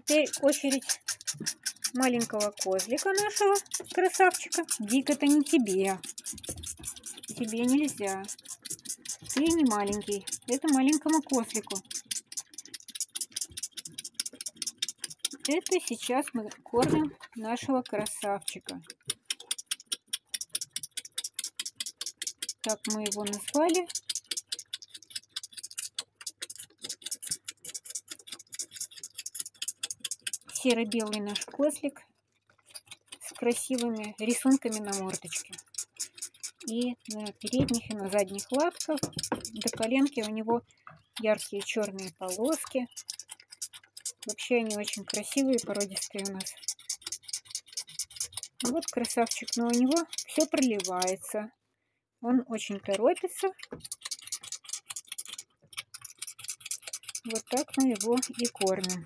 Теперь очередь маленького козлика нашего, красавчика. Дик, это не тебе. Тебе нельзя. Ты не маленький. Это маленькому козлику. Это сейчас мы кормим нашего красавчика. Так мы его назвали. Серо-белый наш козлик с красивыми рисунками на мордочке. И на передних и на задних лапках до коленки у него яркие черные полоски. Вообще они очень красивые, породистые у нас. Вот красавчик, но у него все проливается. Он очень торопится. Вот так мы его и кормим.